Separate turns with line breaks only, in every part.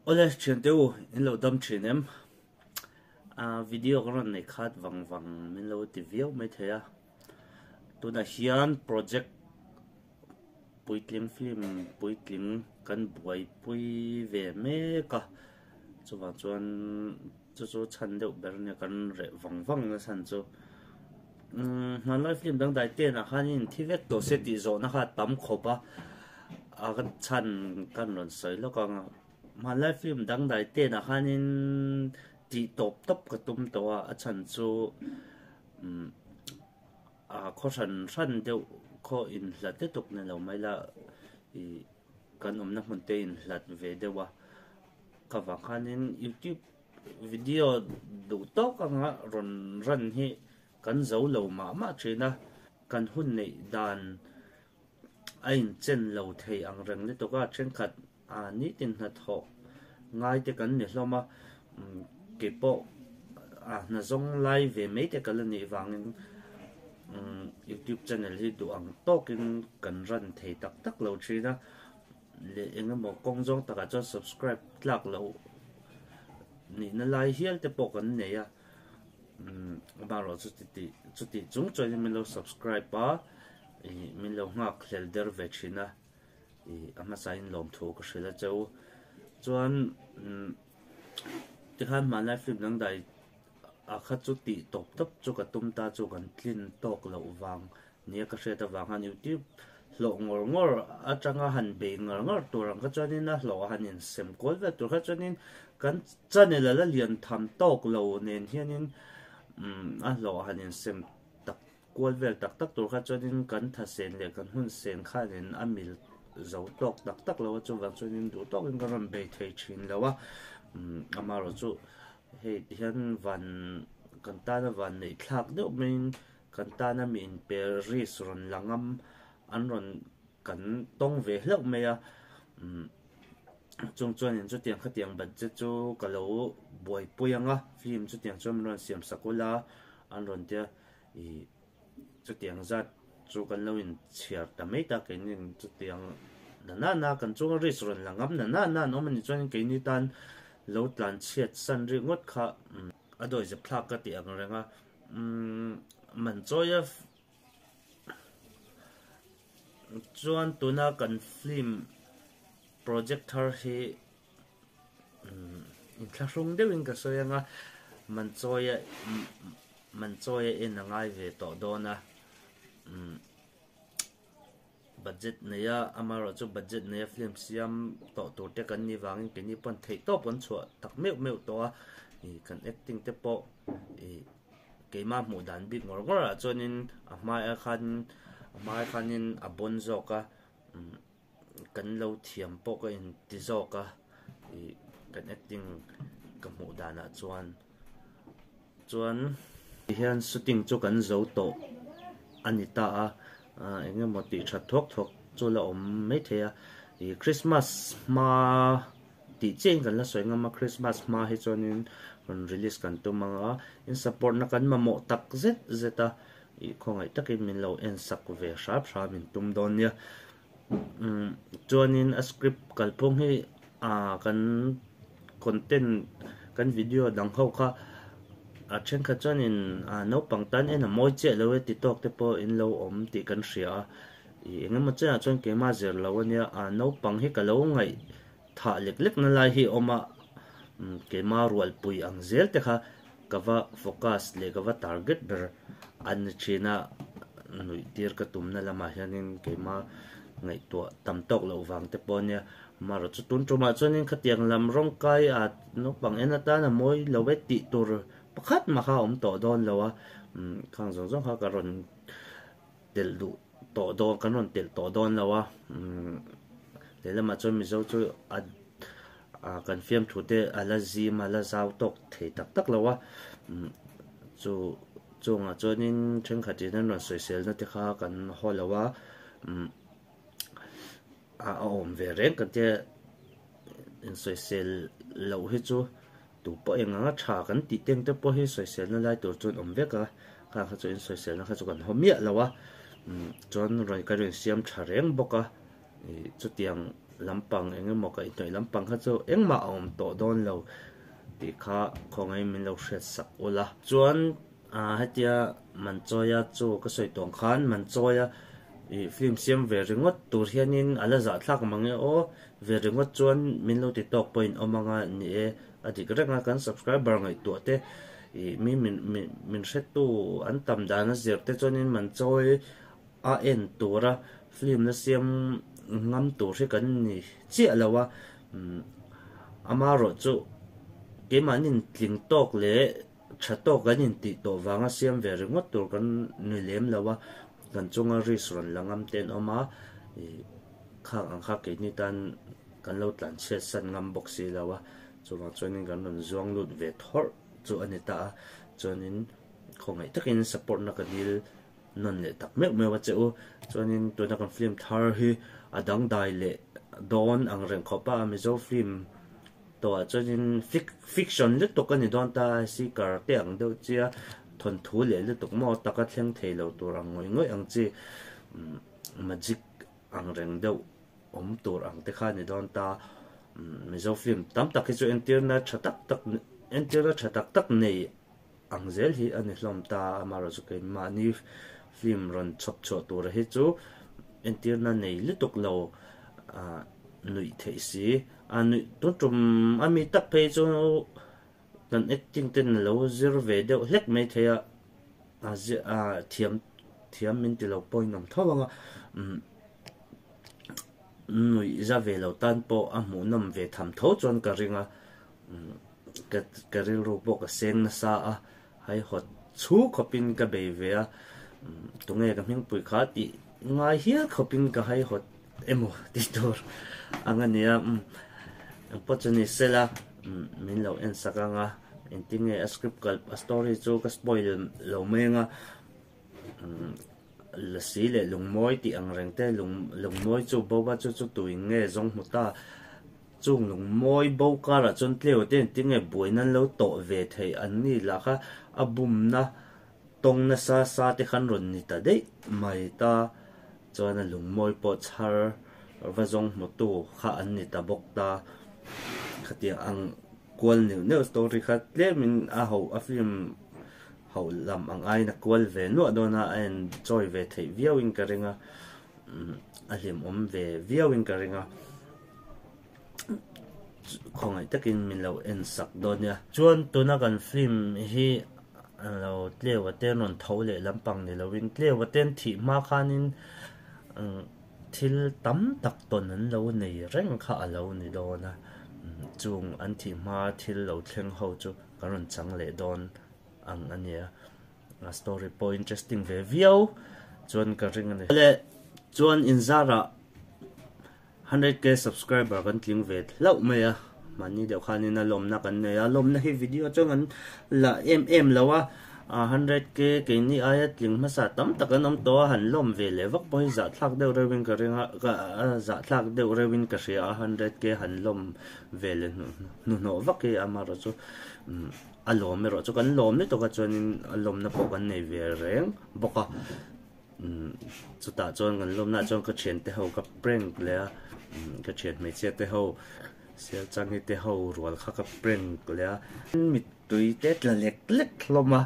Ole chen teu in lo dam chen em a video ron nei khat wang wang min lo ti viau mai thea tu na hian project puitling film puitling kan buai pui ve me ka chuwang chuan chu chan deuh ber ne kan re wang wang na san chu man lai film dang dai te na khanin thivek to se ti zo na kha tam khopa a kan chan kan ron soi lo ka man lai film dang dai te na khanin ti top top ka tum to a chan chu a kho ran deuh kho in hlat te tuk ne lo mai la i kan na hmun te in hlat ve dewa ka wa khanin youtube video du to ka nga ron hi kan zo lo ma china kan hun nei dan ain chen lo thei ang reng le to ka chen khat a ni tin na tho ngai te kan ni hloma ke po a na zong lai ve me te kala ni wangin YouTube channel hi du ang tokin kan ran thei tak tak lo china le engam mo kong jong taka cho subscribe tlak lo ni na lai hial te po kan ne ya ba ro chu ti chung choi min lo subscribe pa min lo ngak hlel der ve china ama sain lom tho ka shela chau chuan ti khan man lai film nang dai a kha chu ti top top chu ka tum ta chu kan tlin tok lo wang nia ka hre ta wang han youtube lo ngor atanga han be ngor turang ka chanin na lo hanin sem kol ve tur kha chanin kan channel la lian tham tok lo nen hianin a lo hanin sem tak kol vel tak tak tur kha chanin kan tha sen le kan hun sen khanin amil zo tok tak tak lo chu wang chanin du tok in kan be thei chin lawa amaro chu hei hian van kan ta na van nei thlak deuh min kan ta na min Paris ron langam an ron kan tong ve hleuh mai a chung chuan in chu tiang kha tiang budget chu ka lo buai puyanga film chu tiang chuan ron siam sakula an ron tia I chu tiang zat chu kan lo in chiar ta mai ta ke nin chu tiang na kan chu ris ron langam na no man chuan ke ni tan lo tlan chiat san ri ngot kha adoi je plak ka ti ang renga man choya chuan tuna kan film projector hi in classroom dewing ka soyanga man choya in ngai ve to dona budget neya amaro chu budget neya film siam to te kan ni wangin ke ni pon thei to pon chua tak meu to a kan acting te po ke ma mu dan bi ngor a chonin a mai khanin a bon zoka kan lo thiam po ka in ti zoka kan acting ka mu dana chuan hian shooting chu kan zo to anita a engem mo ti tha thok chu la om mai thea Christmas ma ti cheng kan la soinga ma Christmas ma hi chonin on release kan tu manga in support na kan ma mo tak zeta khongai takin min lo en sak ve sharp min tum don ya chuanin a script kalpong hi kan content kan video dang ho kha a chen kha chuanin no pangtan en a moi che lo ti tok te po in lo om ti kan hria engem ma cha chuan ke ma zer lo ania no pang hi ka lo ngai tha lek na lai hi oma ke ma rual pui ang zel te kha kawa focus le kawa target ber an china nui tir ka tumna lama hianin ke ma ngai to tam tok lo wang te ponia maro chu tun tuma chuanin khatiang lam rong kai a no pang enata na moi lo ve ti tur pakhat ma kha om to don lowa khang zong kha ka ron tel du to don kan ron tel to don lowa le lama chu mi zo chu kan film thute ala zim ala zau tok thei tak lawa chu chunga chonin then khatin an social na te kha kan holawa om ve reng ka te in social lo hi chu tu po enga tha kan ti teng te po hi social na lai tur chun om ve ka kha chu in social na kha chu kan homia lawa chon roi ka rin siam tha reng boka chu tiang lampang engemaw ka itoi lampang kha chu engma om to don lo ti kha khongai min lo hret sak ula chuan hatia manchoya chu ka soi tong khan manchoya i film siam ve ringot tur hianin ala za thlak mange o ve ringot chuan min lo ti tok point omanga ni e adik renga kan subscriber ngai tu te i min hret tu an tam dana zirte chuanin manchoi a en tura film na siam ngam tur he kan ni chi alawa amaro chu ke manin tling tok le thatok ganin ti to wanga siam ve ringot tur kan ni lem lawa kan chunga restaurant langam ten oma khang ang kha ke ni tan kan lo tlan che san ngam boxi lawa chuwa chuanin kan non zuang lut ve thor chu anita chuanin khongai takin support na kanil non le tak me wa chu chuanin to na kan film thar hi adang dai le don ang reng khopa mizo film to chuanin fiction le to kan ni don ta si kar te ang do chia thon thu le tuk mo taka thleng theilo tur ang ngoi ang chi magic ang reng deuh om tur ang te kha ni don ta mizo film tam tak hi chu entirna thatak tak nei ang zel hi ani hlom ta amaro chu ke ma ni film ron chop cho tur hi chu entirna nei lutuk lo nui thei si ani tum ami tak pe chu kan acting ten lo zir ve de hlek mai theya thiam min ti lo point nam thawanga nui za ve lo tan po a mu nam ve tham tho chon ka ringa ka ril ro po ka seng na sa a hai hot chu khopin ka be ve a tunge ka hming pui kha ti ngai hial khopin ka hai hot emo ti tor angania unfortunately sela min lo en sakanga entinge a script kal a story chu ka spoil lo menga la sile lungmoi ti ang rengte lungmoi chu boba chu tuing nge zong muta chung lungmoi bo kara chon tleo ten tinge boinan lo to ve thei an ni la kha abum na tong na sa te khan ron ni ta dei mai ta chona lungmoi po char va zong mutu kha an ni ta bok ta khatia ang kwal ne story khat le min a ho a film ho lam ang ai na kwal ve no adona and joy ve thei viewing karinga a lim ve viewing karinga khongai takin min lo en sak donya chuan tuna kan film hi lo tlewa ten on thole lampang ni lovin tlewa ten thi ma khanin thil tam tak ton an lo nei reng kha alo ni dona chung an thi ma thil lo thleng ho chu karon chang le don ang ania story point interesting ve view chuan ka ring ani le chuan in zara 100k subscriber kan tling ve lau me ya mani deuh khanin a lom na kan ne ya lom na hi video chongan la lawa 100k ke ni ayat ling masa tam takanam to han lom ve le vak poi za thlak deuh rewin ka ringa za thlak deuh rewin ka ria 100k han lom ve le nu no vak e amaro chu alom mero chu kan lom ni to ka chuanin alom na po kan nei ve reng boka chuta chuan kan lom na chuan ka chen te ho ka prank le ka chen me che te ho sel changi te ho rual kha ka prank le mi tui te tla lek loma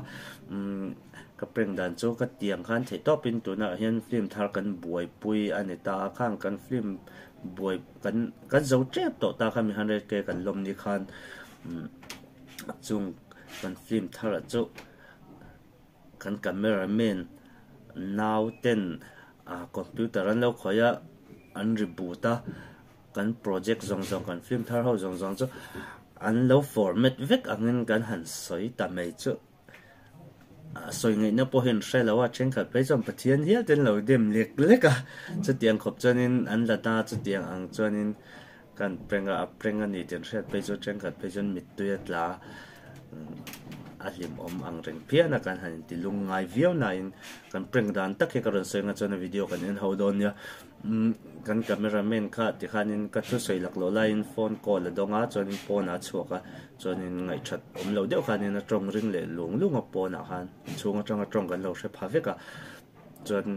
ka prank dan chu ka tiang khan thei to pin tu na hian film thar kan buai pui ani ta khang kan film buai kan zo trep to ta kha mi 100k kan lom ni khan chung kan film thar chu kan cameraman now ten computer an lo khoya an reboota kan project zong kan film thar ho zong chu an lo format vek angin kan han soi ta mai chu soi ngai na po hen shelawa chen khat pe jom pathian hial ten lo dem leka chu tiang khop chanin an la ta chu tiang ang chanin kan prenga ni ten shet pe chu chen khat pe jon mit tuya alim ang reng pia na kan han ti lungai view na in kan preng dan tak he karon soi nga chona video kan in hold on ya kan cameraman kha ti khanin ka thu soi lak lo line phone call la donga chonin phone a chuka chonin ngai that lo deuh khanin a tong ring le lung a phone a khan chunga tong kan lo she phaweka chon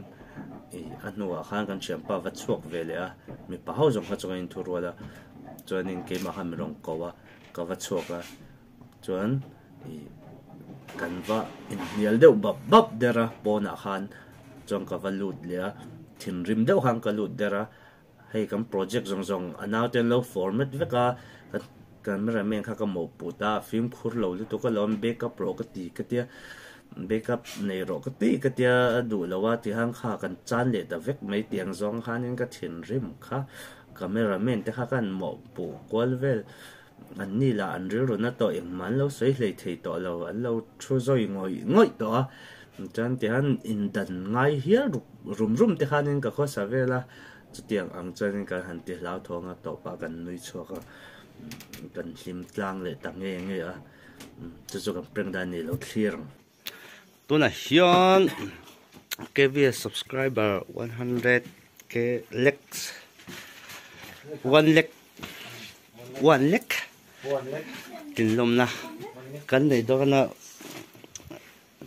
anua khan kan chiam pa va chuak ve le a mi pa ho jong kha chong in thu ruala chuan in ke ma ham rong kowa ka va chuak a chuan kan va in hial deuh bap dera pona khan chong ka va lut le a thin rim deuh hang ka lut dera hei kan project zong anau ten lo format veka cameraman kha ka mo puta film khur lo le to ka lom backup ro ka ti ka tia backup nei ro ka ti ka tia du lawa ti hang kha kan chan le da vek mai tiang zong khanin ka thin rim kha cameraman te kha kan mo pu kwal vel an ni la an ri ro na to eng man lo sei hlei thei to lo an lo thu zoi ngoi to chan ti han in dan ngai hiar rum te khanin ka kho sa vela chutiang ang chanin ka han ti lau thonga to pa kan nui choka kan hlim tlang le tange nge a chu kan preng dan ni lo clear tuna hian KVS subscriber 100k likes 1 like tin lom na kan nei do na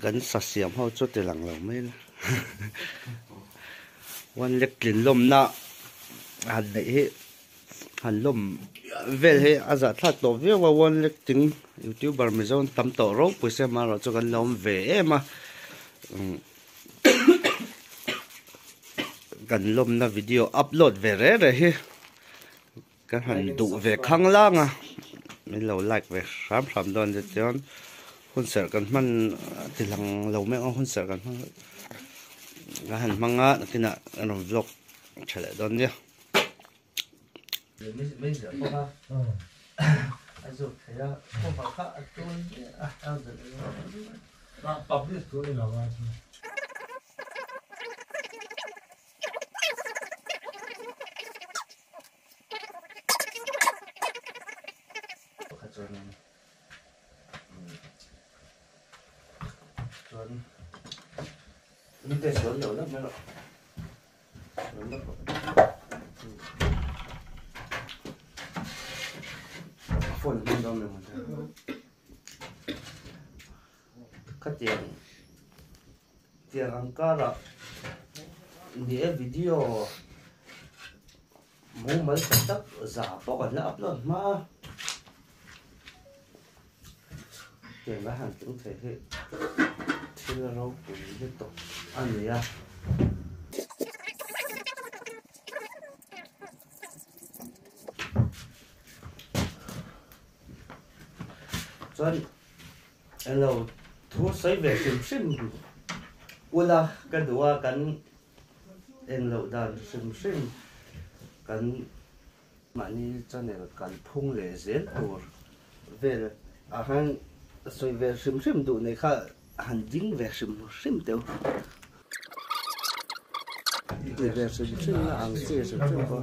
kan sa siam ho chu te lang lo mai na 1 like tin lom na han nei he han lom vel he aza thlat to ve wa 1 like ting youtuber mi zon tam to ro puise ma ro chu kan lom ve ema kan lom na video upload ve re he kan han du ve khang langa mi lo like ve ram don je tion hun ser kan man tilang lo me hun ser kan ga han manga tina an vlog chale don je mấy giờ không ha anh rồi thấy là không phải khác tôi ăn rồi
ba bắp đi tôi đi làm ăn
nhưng cái số nhiều lắm mấy rồi phone bên đó mình cái tiền ăn cá là để video muốn mấy cái tắc giả bao còn là upload mà tiền là hàng cũng thể hiện thì là nó cũng liên tục ăn gì à John, hello, thu say về sim ula cái đũa cắn em lẩu đàn sim cắn mà ni cho nên cắn phung lệ dễ tour về han xoay về sim tụ này khá han dính về sim tiêu về sim là ăn xe sim qua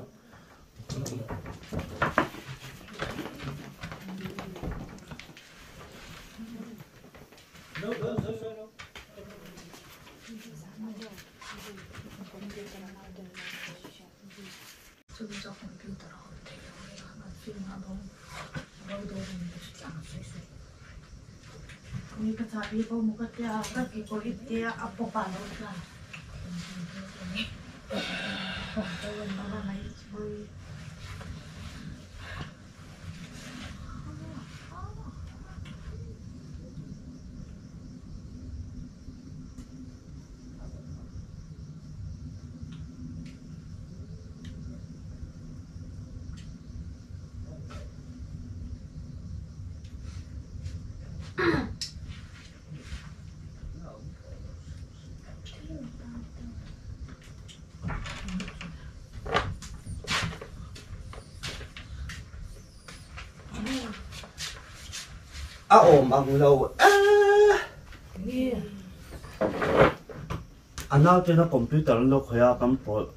저 컴퓨터로 하면 돼요. 하나 필요하고 너도 쉽지 않았어요. 그러니까 자기 보면 그때 아까 이거 이때 아빠 봐놓자. 또 얼마나 많이 보이.
ôm ông lâu anh nào trên nó computer nó khỏe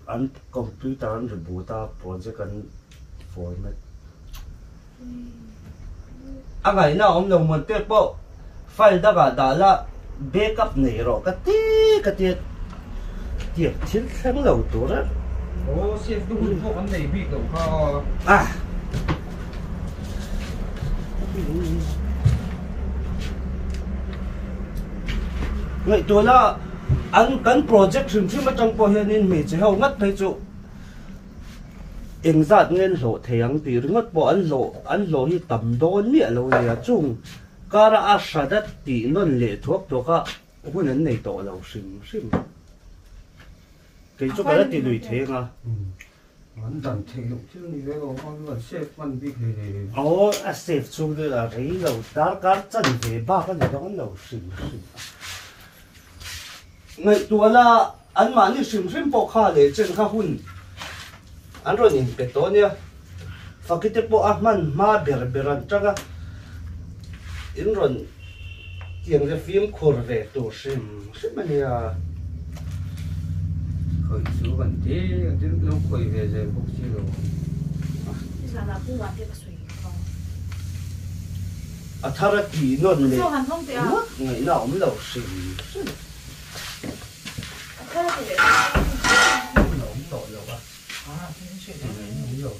anh computer anh reboot ta project anh format anh ấy nào ông lâu mình tiếp bộ file đã là backup này rồi cái tiệt chiến sáng lâu tuổi đó
ồ xem đúng bộ anh này bị đâu kho
vậy tôi là
An project rim mà trong po hian in mi chi ho ngat thei chu engzat ngen lo theyang ti ringot po an lo hi tam don mi lo le chung kara a shadat ti non le thuak to ka hun an nei to lo sim cái chỗ cái ti lui thế nga
Anh đàn thể dục chứ như thế rồi con là xếp văn bị thế.
a safe chung de la rei lo dar kar chan ve ba ka ne dong lo sim ngai tu la an ma ni sim po kha le chen kha hun an ro ni pe to nia fakite po ahman ma beran chaga in ron tiang de film khor ve to sim mania
Khởi số vấn thế, đến lúc khởi về rồi bốc xí rồi.
là bu wa te ba sui ko
athara ti non le
so han thong te a
ngai na om lo sim
ka la te
om to lo ba tin se ngai lo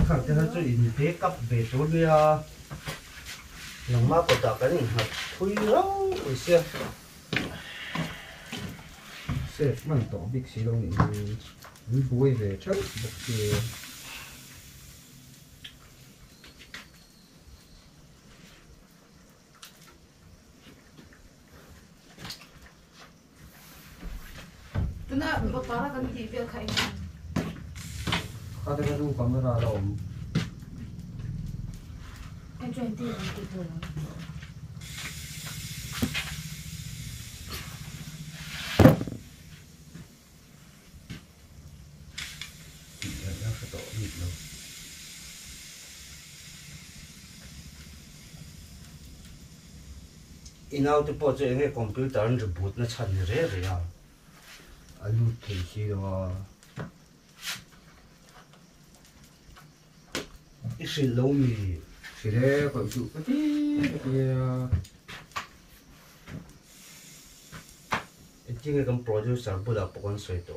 khang te ha chu in backup ve to nia lang ma ko ta ka ni ha thui lo oi sia
Xếp mang tổ big xí đâu nhỉ bùi về trước bốc xí
tu na ba para kan ti pe khai
khá thế đâu camera đâu
em cho anh ti ti tu
inau te po che nge computer an reboot na chan re ya
alu thấy xí đâu
isi lo mi
xí đấy khởi số cái kia
tinga kan producer bula pokon soi to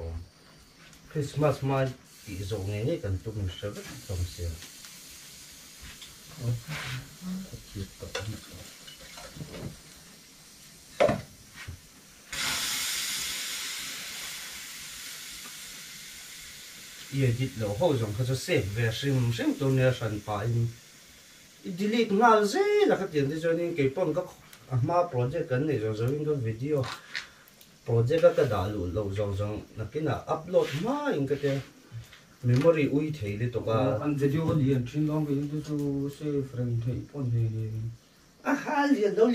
Christmas ma ti zo nge ni kan tum se ba tom se edit lo ho zong kha save ve sim to ne san pa in delete ngal ze la ka tian de joining ke pon ka ma project kan nei zo in ka video project ka da lu lo zong nakina upload ma in ka te memory ui thei le to ka
anh video cái liền trên đó cái những cái save frame thấy con gì
a ha liền lo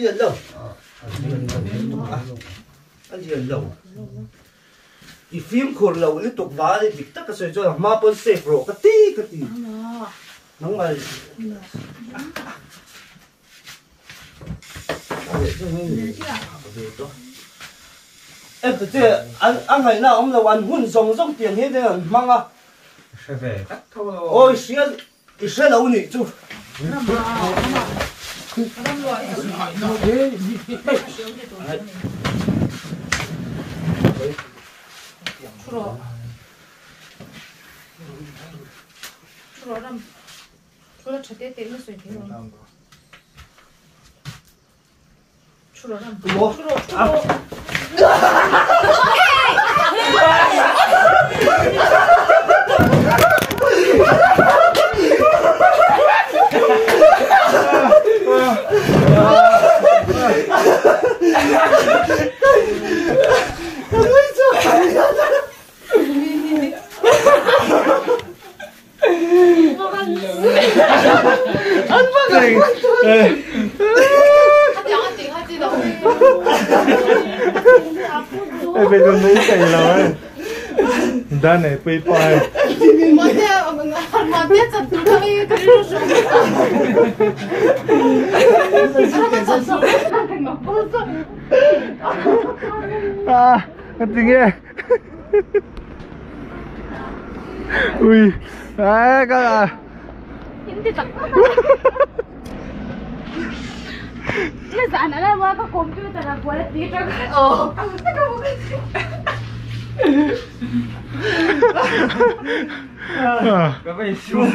a liền lo i film khor lo le tok wa le dik tak ka soi jo ma pon save ro ka ti nang mai em tự chế anh ngày nào ông là hoàn hôn rong tiền hết đấy mang à
sẽ về cắt thôi rồi
ôi xe lâu nhỉ chú
Chura chate te no soy tío. Chura ram.
Ê, bây giờ mấy cái rồi đa này quay phải
Mà thế thật tụi cái lúc sống
à tiếng nghe ui đấy các bạn
Cái giả này là qua cái computer là qua tí cho
cái này xuống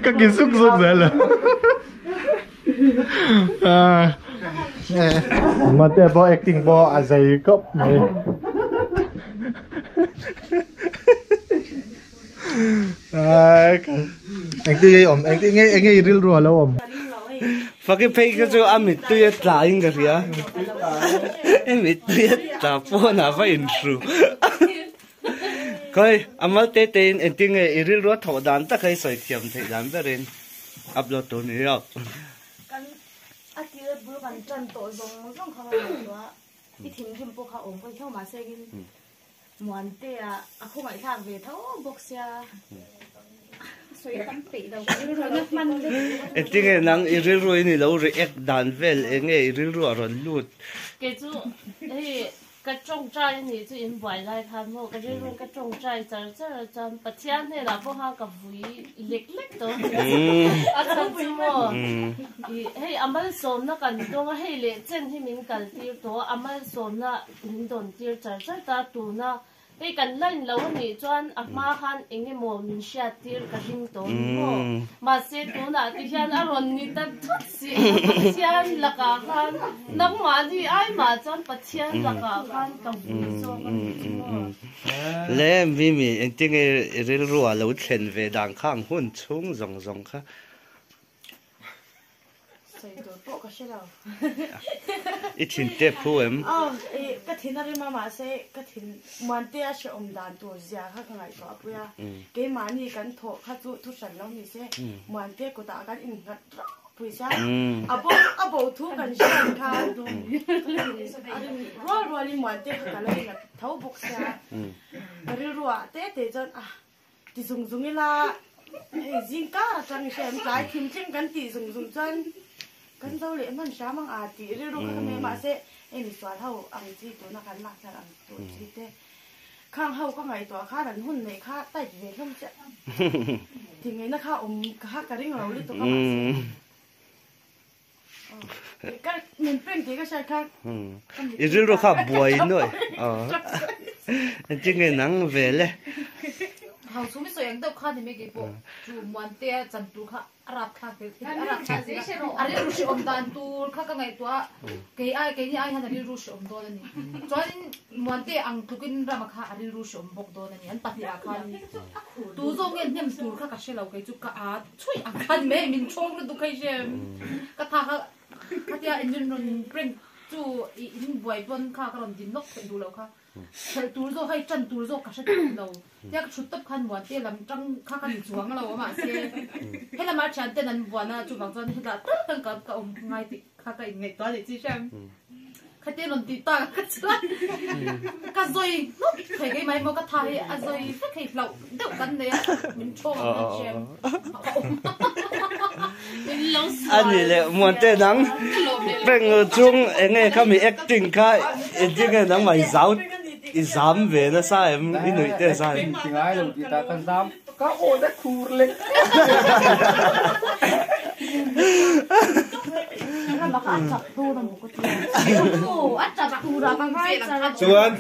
đây
cái xúc ra là à mà thế bo acting bo à dày cấp này anh tuy nghe real rồi lâu om
phải cái pay cái chỗ anh mình tuy trả anh cái gì á em mình tuy trả po nào phải in su coi anh mới tết tên anh tiếng cái real rồi thọ đàn ta cái sợi thiểm thì đàn về đến uploadตัวนี้อ่ะ
กันอาทิตย์บุรุกันจันโตจงมันต้องเข้ามาตัวที่ทิ้งทิ้งพวกเขาองค์ก็เข้ามาเซ็งมวนเตะอะเขาไม่ทำเวทเขาบอกเสียสวยตั้งปีเราก็รู้นักมันเลย
ไอ้ที่ไงนังอีริลรวยนี่เราเรียกด่านเวลเองไงอีริลรวยรอนลูด
เกจูเฮ้กระจงใจนี่จะอินไหวไรทันโมกระเรื่องกระจงใจจะจำปัจจัยเนี่ยเราพวกเขากับวิเล็กๆตัวอาจารย์จูโมเฮ้อามาสอนนักการตัวเฮ้เล่เจนให้มินกันตีตัวอามาสอนนักมินโดนตีจะตาตัวนะเฮ้กันเล่นเราเนี่ยจวนอามาฮันเองเนี่ยโมมินเชียตีกับหิงตัวโมมาเสร็จตัวน่ะที่ฉันอารมณ์นี่ตัดทุกสิ่งปัจจัยละกันนักมาที่ไอ้มาจวนปัจจัยละกันกับวิโซกัน
เล่มีไอ้ที่ไงอีริลรวยเราเห็นเวดังข้างหุ่นชุ่งจงค่ะ
ใส่ตัวโป๊ะก็ใช่เรา
อีถิ่นเต็มผู้เอ็ม
ก็ถิ่นอะไรมาเซ่ก็ถิ่นมันเตี้ยเชื่อมดานตัวเสียข้างไงตัวปุยเกมานี่กันโถข้าจุทุสันแล้วนี่เซ่มันเตี้ยกูตากันอินกัดปุยเซ่อาโบทุกันเชื่อมค่ะดูรัวนี่มันเตี้ยกันเลยนะเท้าบุกเสียรัวเต้จนที่ซุงนี่ละจิงก้าจังเชื่อมกลายทิมจิ้งกันที่ซุงจนกันเจ้าเลี้ยมันช้ามังอาทิเรื่องข้างในมาเสเอ็นสวดเท่าอังจีตัวนักการลักษณะตัวจีเต้ข้างเท่าก็ไงตัวข้าดันหุ่นในข้าใต้จีเวทมันจะถึงไงนะข้าข้ากระดิ่งเราลิตัวก็มาเสก็เหมือนเป็นที่ก็ใช่ค่ะ
อีริลรวยข้าบวยหน่อยจริงไงนังเวลเลย
เขาสู้ไม่สวยอย่างเดิมข้าที่ไม่เก็บปุ๊จูมันเตี้ยจันตูข้าอารับข้าเกิดอารับข้าสิอะไรรู้สึกอมดันตูข้าก็ไงตัวเกย์นี่ฮันอะไรรู้สึกอมโดนนี่จนมันเตี้ยอังทุกินรามาข้าอะไรรู้สึกอมบกโดนนี่อันปฏิอาข้านี่ตูโจงเงี้ยตูข้าก็เชื่อเราเกย์จูข้าช่วยอังข้าแม่มินชงแล้วตูใครเชื่อก็ท่าข้าเตี้ยอินนนเปร่งจูอินบวยบนข้าก็ลองดินนกเป็นดูแล้วข้าตูโจให้จันตูโจก็เชื่อเราเดี๋ยวชุดตับขันวันเตี้ยลำจังข้ากันจวงเราว่ามาเสียให้ละมาฉันเต้นนั้นวันน่ะจูบางจนให้ละตั้งกับอมไงติข้าก็ไงตัวเด็กที่ใช่ไหมข้าเต้นนนตีตาก็สลัดก็ซอยนุ๊กใครก็ไม่มาก็ทายอ่ะซอยสักใครเราเดี๋ยวกันเลยมันโชว์มันเชื่อม
อันนี้แหละมันเต้นนังเป็นจุงเองไงเขามี acting ค่ะเองไงนังไม่สาวอีสามเวนะใช่ไม่หนุ่ยเต้ใช่
จริงๆไอ้เรากีตาร์กันซ้ำก็โอ้ได้คูร์เลย
ถ้ามาขัดจับตัวมันก็ตีโอ้อัดจับตัวเราไม่ใช่
ชวน